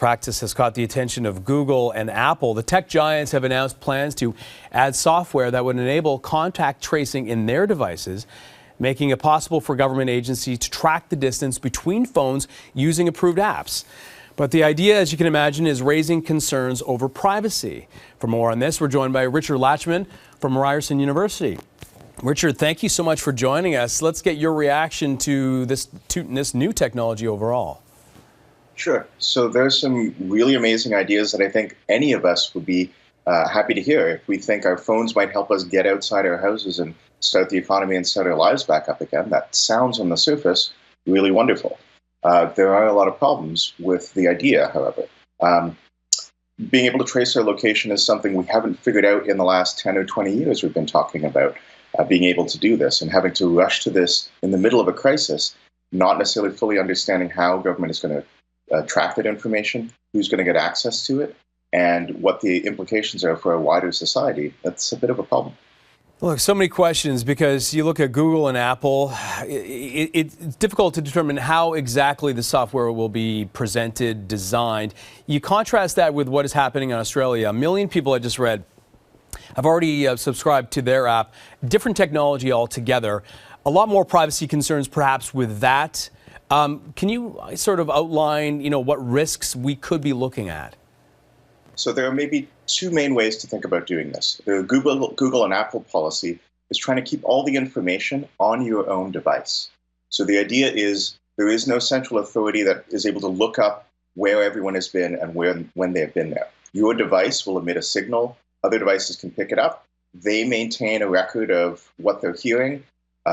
practice has caught the attention of Google and Apple. The tech giants have announced plans to add software that would enable contact tracing in their devices, making it possible for government agencies to track the distance between phones using approved apps. But the idea, as you can imagine, is raising concerns over privacy. For more on this, we're joined by Richard Lachman from Ryerson University. Richard, thank you so much for joining us. Let's get your reaction to this new technology overall. Sure. So there's some really amazing ideas that I think any of us would be happy to hear. If we think our phones might help us get outside our houses and start the economy and start our lives back up again, that sounds on the surface really wonderful. There are a lot of problems with the idea, however. Being able to trace our location is something we haven't figured out in the last 10 or 20 years. We've been talking about being able to do this, and having to rush to this in the middle of a crisis, not necessarily fully understanding how government is going to track that information, who's going to get access to it, and what the implications are for a wider society. That's a bit of a problem. Look, so many questions, because you look at Google and Apple, it's difficult to determine how exactly the software will be presented, designed. You contrast that with what is happening in Australia. 1 million people, I just read, have already subscribed to their app. Different technology altogether. A lot more privacy concerns perhaps with that. Can you sort of outline, what risks we could be looking at? So there are maybe two main ways to think about doing this. The Google and Apple policy is trying to keep all the information on your own device. So the idea is there is no central authority that is able to look up where everyone has been and when they have been there. Your device will emit a signal. Other devices can pick it up. They maintain a record of what they're hearing.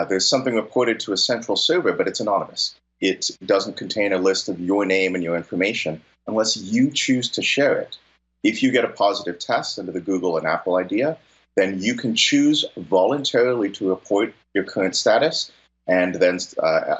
There's something reported to a central server, but it's anonymous. It doesn't contain a list of your name and your information unless you choose to share it. If you get a positive test under the Google and Apple idea, then you can choose voluntarily to report your current status, and then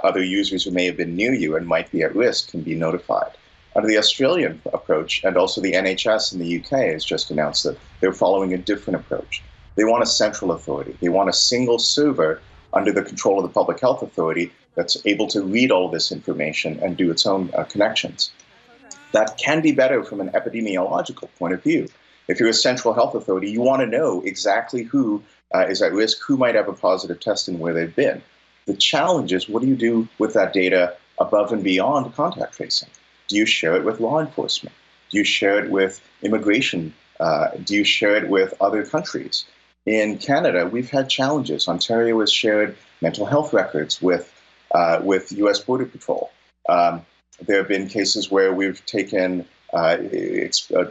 other users who may have been near you and might be at risk can be notified. Under the Australian approach, and also the NHS in the UK has just announced that they're following a different approach. They want a central authority. They want a single server under the control of the Public Health Authority that's able to read all this information and do its own connections. That can be better from an epidemiological point of view. If you're a central health authority, you want to know exactly who is at risk, who might have a positive test, and where they've been. The challenge is, what do you do with that data above and beyond contact tracing? Do you share it with law enforcement? Do you share it with immigration? Do you share it with other countries? In Canada, we've had challenges. Ontario has shared mental health records with U.S. Border Patrol. There have been cases where we've taken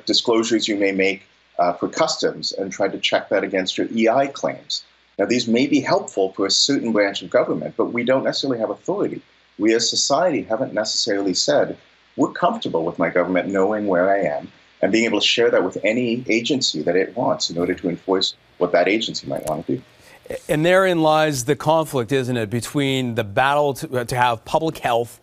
disclosures you may make for customs and tried to check that against your EI claims. Now, these may be helpful for a certain branch of government, but we don't necessarily have authority. We as society haven't necessarily said, we're comfortable with my government knowing where I am and being able to share that with any agency that it wants in order to enforce what that agency might want to do. And therein lies the conflict, isn't it, between the battle to have public health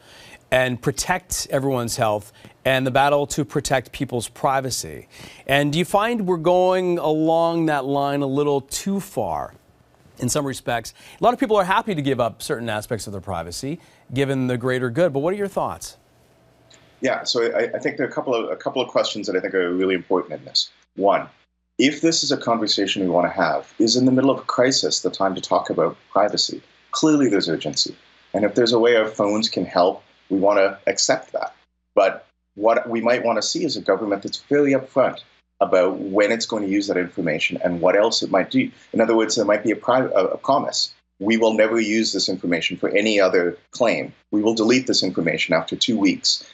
and protect everyone's health, and the battle to protect people's privacy. And do you find we're going along that line a little too far in some respects? A lot of people are happy to give up certain aspects of their privacy, given the greater good. But what are your thoughts? Yeah, so I think there are a couple of questions that I think are really important in this. One, if this is a conversation we want to have, is in the middle of a crisis the time to talk about privacy? Clearly there's urgency. And if there's a way our phones can help, we want to accept that. But what we might want to see is a government that's fairly upfront about when it's going to use that information and what else it might do. In other words, there might be a promise. We will never use this information for any other claim. We will delete this information after 2 weeks.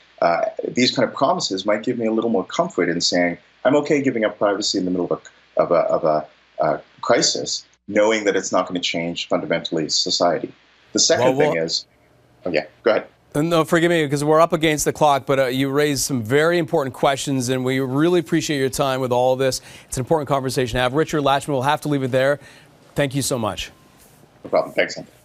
These kind of promises might give me a little more comfort in saying, I'm okay giving up privacy in the middle of a crisis, knowing that it's not going to change fundamentally society. The second thing is, go ahead. No, forgive me, because we're up against the clock, but you raised some very important questions, and we really appreciate your time with all of this. It's an important conversation to have. Richard Lachman, we'll have to leave it there. Thank you so much. No problem. Thanks, Anthony.